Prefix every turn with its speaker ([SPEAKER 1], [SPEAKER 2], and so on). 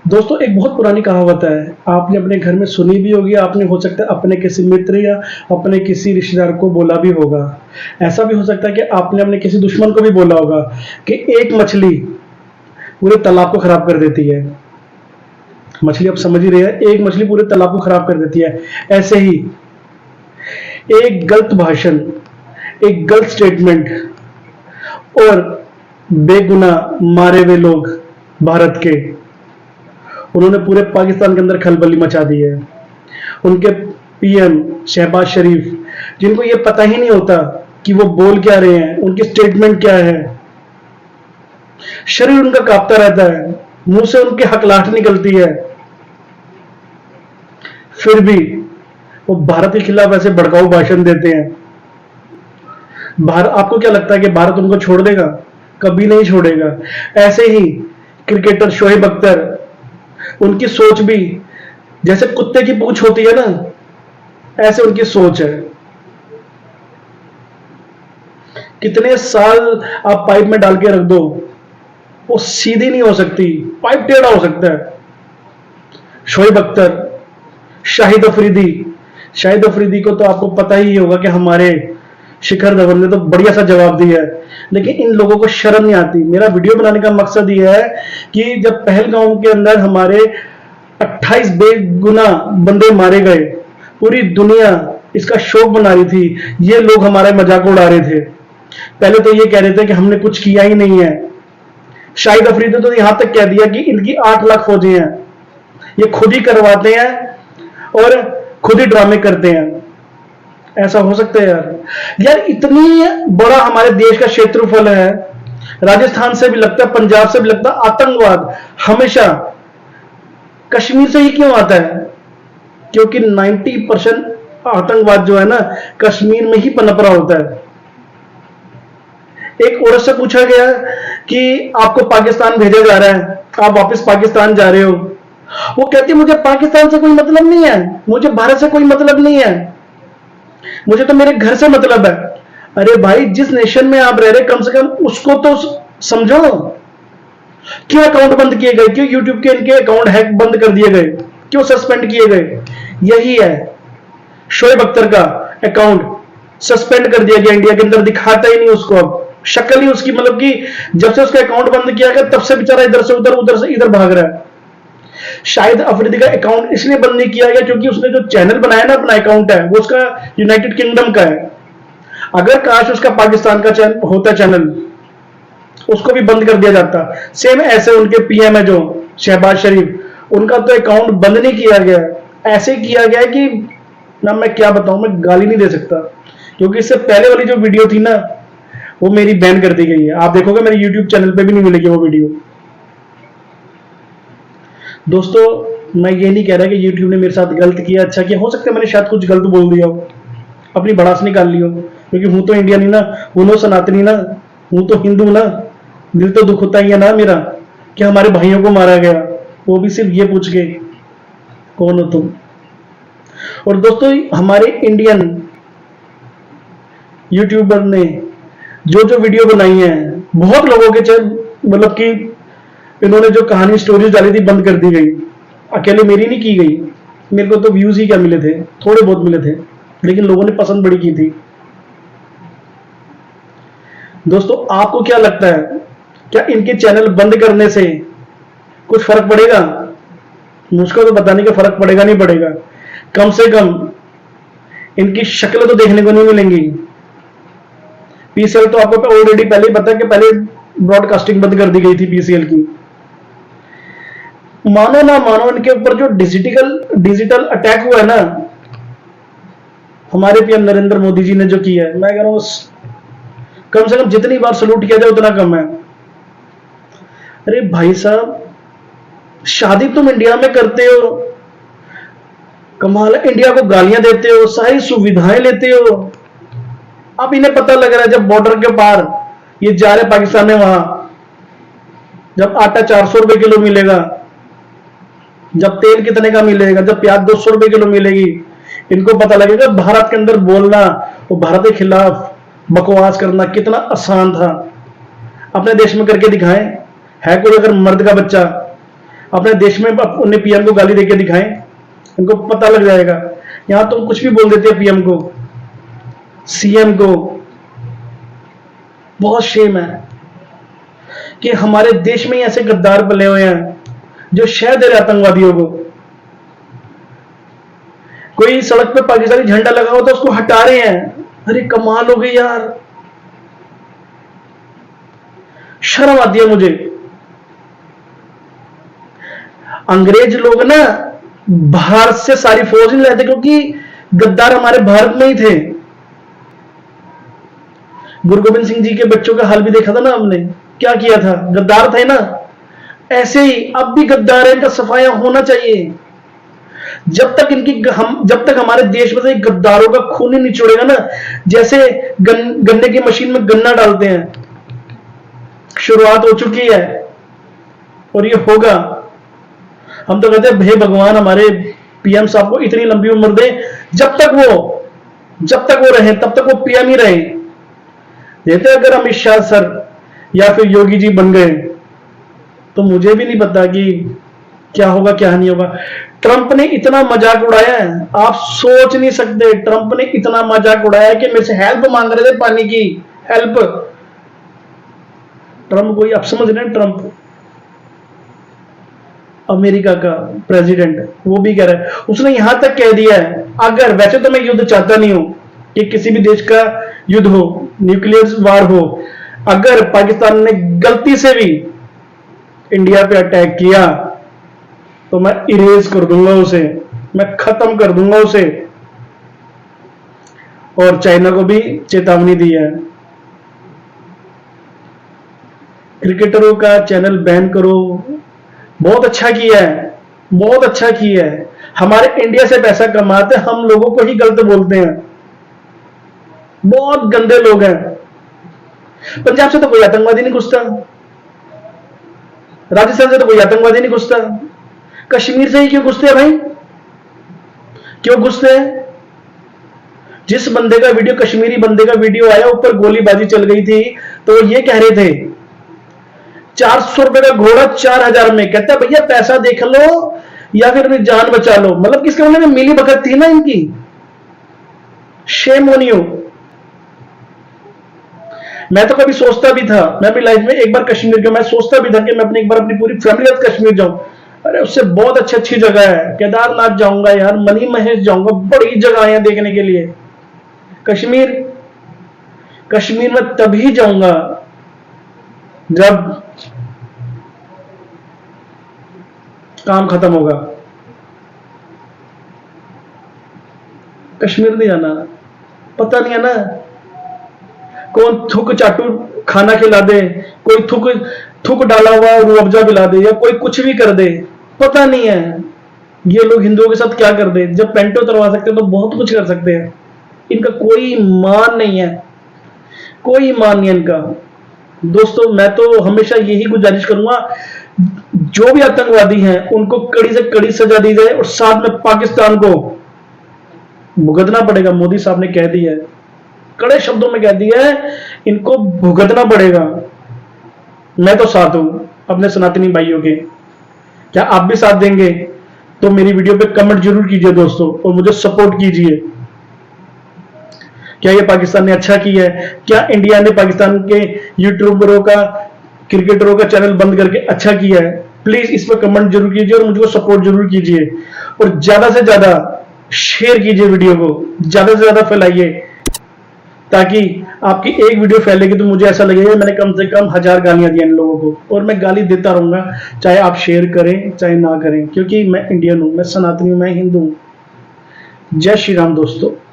[SPEAKER 1] दोस्तों, एक बहुत पुरानी कहावत है। आपने अपने घर में सुनी भी होगी, आपने हो सकता है अपने किसी मित्र या अपने किसी रिश्तेदार को बोला भी होगा। ऐसा भी हो सकता है कि आपने अपने किसी दुश्मन को भी बोला होगा कि एक मछली पूरे तालाब को खराब कर देती है। मछली, आप समझ ही रहे हैं, एक मछली पूरे तालाब को खराब कर देती है। ऐसे ही एक गलत भाषण, एक गलत स्टेटमेंट और बेगुनाह मारे हुए लोग भारत के, उन्होंने पूरे पाकिस्तान के अंदर खलबली मचा दी है। उनके पीएम शहबाज शरीफ, जिनको ये पता ही नहीं होता कि वो बोल क्या रहे हैं, उनकी स्टेटमेंट क्या है, शरीर उनका कांपता रहता है, मुंह से उनकी हकलाहट निकलती है, फिर भी वो भारत के खिलाफ ऐसे भड़काऊ भाषण देते हैं। भारत, आपको क्या लगता है कि भारत उनको छोड़ देगा? कभी नहीं छोड़ेगा। ऐसे ही क्रिकेटर शोएब अख्तर, उनकी सोच भी जैसे कुत्ते की पूंछ होती है ना, ऐसे उनकी सोच है। कितने साल आप पाइप में डाल के रख दो, वो सीधी नहीं हो सकती, पाइप टेढ़ा हो सकता है। शोएब अख्तर, शाहिद अफरीदी को तो आपको पता ही होगा कि हमारे शिखर धवन ने तो बढ़िया सा जवाब दिया है, लेकिन इन लोगों को शर्म नहीं आती। मेरा वीडियो बनाने का मकसद यह है कि जब पहलगाम के अंदर हमारे 28 बेगुनाह बंदे मारे गए, पूरी दुनिया इसका शोक मना रही थी, ये लोग हमारा मजाक उड़ा रहे थे। पहले तो ये कह रहे थे कि हमने कुछ किया ही नहीं है। शाहिद अफरीदी ने तो यहां तक कह दिया कि इनकी 8 लाख फौजी हैं, ये खुद ही करवाते हैं और खुद ही ड्रामे करते हैं। ऐसा हो सकता है यार? इतनी बड़ा हमारे देश का क्षेत्रफल है, राजस्थान से भी लगता है, पंजाब से भी लगता है। आतंकवाद हमेशा कश्मीर से ही क्यों आता है? क्योंकि 90% आतंकवाद जो है ना, कश्मीर में ही पनप रहा होता है। एक औरत से पूछा गया कि आपको पाकिस्तान भेजा जा रहा है, आप वापस पाकिस्तान जा रहे हो। वो कहती है मुझे पाकिस्तान से कोई मतलब नहीं है, मुझे भारत से कोई मतलब नहीं है, मुझे तो मेरे घर से मतलब है। अरे भाई, जिस नेशन में आप रह रहे, कम से कम उसको तो समझो। क्यों अकाउंट बंद किए गए? क्यों यूट्यूब के इनके अकाउंट हैक बंद कर दिए गए? क्यों सस्पेंड किए गए? यही है, शोएब अख्तर का अकाउंट सस्पेंड कर दिया गया इंडिया के अंदर, दिखाता ही नहीं उसको। अब शक्ल ही उसकी, मतलब कि जब से उसका अकाउंट बंद किया गया तब से बेचारा इधर से उधर, उधर से इधर भाग रहा है। शायद अफरीदी का अकाउंट इसलिए बंद नहीं किया गया क्योंकि उसने जो चैनल बनाया ना, अपना अकाउंट है, वो उसका यूनाइटेड किंगडम का है। अगर काश उसका पाकिस्तान का चैनल होता चैनल, उसको भी बंद कर दिया जाता। सेम ऐसे उनके पीएम है जो शहबाज शरीफ, उनका तो अकाउंट बंद नहीं किया गया, ऐसे किया गया है कि ना मैं क्या बताऊं, मैं गाली नहीं दे सकता। क्योंकि इससे पहले वाली जो वीडियो थी ना, वो मेरी बैन कर दी गई है। आप देखोगे मेरे यूट्यूब चैनल पे भी नहीं मिलेगी वो वीडियो। दोस्तों, मैं ये नहीं कह रहा कि YouTube ने मेरे साथ गलत किया, अच्छा किया। हो सकता है मैंने शायद कुछ गलत बोल दिया हो, अपनी भड़ास निकाल ली हो, क्योंकि हूं तो इंडियन ही ना, हूं तो सनातनी ना, हूं तो हिंदू ना। दिल तो दुख होता ही है ना मेरा कि हमारे भाइयों को मारा गया, वो भी सिर्फ ये पूछ के कौन हो तुम। और दोस्तों, हमारे इंडियन यूट्यूबर ने जो जो वीडियो बनाई है, बहुत लोगों के, मतलब कि इन्होंने जो कहानी स्टोरीज डाली थी बंद कर दी गई। अकेले मेरी नहीं की गई, मेरे को तो व्यूज ही क्या मिले थे, थोड़े बहुत मिले थे, लेकिन लोगों ने पसंद बड़ी की थी। दोस्तों, आपको क्या लगता है, क्या इनके चैनल बंद करने से कुछ फर्क पड़ेगा? मुझको तो पता नहीं कि फर्क पड़ेगा नहीं पड़ेगा। कम से कम इनकी शक्ल तो देखने को नहीं मिलेंगी। पीसीएल तो आपको ऑलरेडी पहले ही पता है कि पहले ब्रॉडकास्टिंग बंद कर दी गई थी पीसीएल की। मानो ना मानो, इनके ऊपर जो डिजिटल अटैक हुआ है ना, हमारे पीएम नरेंद्र मोदी जी ने जो किया है, मैं कह रहा हूं कम से कम जितनी बार सलूट किया जाए उतना कम है। अरे भाई साहब, शादी तुम इंडिया में करते हो, कमाल है, इंडिया को गालियां देते हो, सारी सुविधाएं लेते हो। अब इन्हें पता लग रहा है जब बॉर्डर के पार ये जा रहे पाकिस्तान में, वहां जब आटा 400 रुपए किलो मिलेगा, जब तेल कितने का मिलेगा, जब प्याज 200 रुपए किलो मिलेगी, इनको पता लगेगा भारत के अंदर बोलना और भारत के खिलाफ बकवास करना कितना आसान था। अपने देश में करके दिखाएं। है कोई अगर मर्द का बच्चा अपने देश में उन्हें पीएम को गाली देके दिखाएं, इनको पता लग जाएगा। यहां तो कुछ भी बोल देते हैं पीएम को, सीएम को। बहुत शेम है कि हमारे देश में ही ऐसे गद्दार पले हुए हैं जो शह दे रहे आतंकवादियों को। कोई सड़क पे पाकिस्तानी झंडा लगा हो तो उसको हटा रहे हैं। अरे कमाल हो गई यार, शर्म आती है मुझे। अंग्रेज लोग ना बाहर से सारी फौज नहीं लाते क्योंकि गद्दार हमारे भारत में ही थे। गुरु गोविंद सिंह जी के बच्चों का हाल भी देखा था ना हमने, क्या किया था, गद्दार थे ना। ऐसे ही अब भी गद्दार है, इनका सफाया होना चाहिए। जब तक हमारे देश में से गद्दारों का खून ही निचोड़ेगा ना, जैसे गन्ने की मशीन में गन्ना डालते हैं, शुरुआत हो चुकी है और ये होगा। हम तो कहते हैं हे भगवान हमारे पीएम साहब को इतनी लंबी उम्र दे, जब तक वो रहे तब तक वो पीएम ही रहे। कहते अगर अमित शाह सर या फिर योगी जी बन गए तो मुझे भी नहीं पता कि क्या होगा क्या नहीं होगा। ट्रंप ने इतना मजाक उड़ाया है, आप सोच नहीं सकते। ट्रंप ने इतना मजाक उड़ाया कि मेरे से हेल्प मांग रहे थे, पानी की हेल्प। ट्रंप कोई आप समझ रहे हैं, ट्रंप अमेरिका का प्रेसिडेंट, वो भी कह रहा है, उसने यहां तक कह दिया है अगर, वैसे तो मैं युद्ध चाहता नहीं हूं कि किसी भी देश का युद्ध हो, न्यूक्लियर वार हो, अगर पाकिस्तान ने गलती से भी इंडिया पे अटैक किया तो मैं इरेज कर दूंगा उसे, मैं खत्म कर दूंगा उसे। और चाइना को भी चेतावनी दी है, क्रिकेटरों का चैनल बैन करो। बहुत अच्छा किया है, बहुत अच्छा किया है। हमारे इंडिया से पैसा कमाते हम लोगों को ही गलत बोलते हैं, बहुत गंदे लोग हैं। पंजाब से तो कोई आतंकवादी नहीं घुसता, राजस्थान से तो कोई आतंकवादी नहीं घुसता, कश्मीर से ही क्यों घुसते हैं भाई, क्यों घुसते हैं? जिस बंदे का वीडियो, कश्मीरी बंदे का वीडियो आया, ऊपर गोलीबारी चल गई थी, तो ये कह रहे थे 400 रुपए का घोड़ा 4000 में। कहता है भैया पैसा देख लो या फिर अपनी जान बचा लो। मतलब किसके होने में मिली भगत थी ना इनकी। Shame on you. मैं तो कभी सोचता भी था, मैं अपनी लाइफ में एक बार कश्मीर गया, मैं सोचता भी था कि मैं अपनी एक बार अपनी पूरी फैमिली के साथ कश्मीर जाऊं। अरे उससे बहुत अच्छी जगह है, केदारनाथ जाऊंगा यार, मनी महेश जाऊंगा, बड़ी जगह है देखने के लिए। कश्मीर में तभी जाऊंगा जब काम खत्म होगा। कश्मीर नहीं जाना, पता नहीं है ना कौन थुक चाटू खाना खिला दे, कोई थुक डाला हुआ रूह अफ़ज़ा पिला दे, या कोई कुछ भी कर दे, पता नहीं है ये लोग हिंदुओं के साथ क्या कर दे। जब पेंटो उतरवा सकते हैं तो बहुत कुछ कर सकते हैं। इनका कोई मान नहीं है, कोई मान नहीं है इनका। दोस्तों मैं तो हमेशा यही गुजारिश करूंगा, जो भी आतंकवादी हैं उनको कड़ी से कड़ी सजा दी जाए और साथ में पाकिस्तान को भुगतना पड़ेगा। मोदी साहब ने कह दिया है, कड़े शब्दों में कह दिया है, इनको भुगतना पड़ेगा। मैं तो साथ हूं अपने सनातनी भाइयों के। क्या आप भी साथ देंगे? तो मेरी वीडियो पे कमेंट जरूर कीजिए दोस्तों, और मुझे सपोर्ट कीजिए। क्या ये पाकिस्तान ने अच्छा किया है? क्या इंडिया ने पाकिस्तान के यूट्यूबरों का, क्रिकेटरों का चैनल बंद करके अच्छा किया है? प्लीज इस पर कमेंट जरूर कीजिए और मुझको सपोर्ट जरूर कीजिए, और ज्यादा से ज्यादा शेयर कीजिए, वीडियो को ज्यादा से ज्यादा फैलाइए, ताकि आपकी एक वीडियो फैलेगी तो मुझे ऐसा लगेगा मैंने कम से कम 1000 गालियां दी इन लोगों को। और मैं गाली देता रहूंगा, चाहे आप शेयर करें चाहे ना करें, क्योंकि मैं इंडियन हूं, मैं सनातनी हूं, मैं हिंदू हूं। जय श्री राम दोस्तों।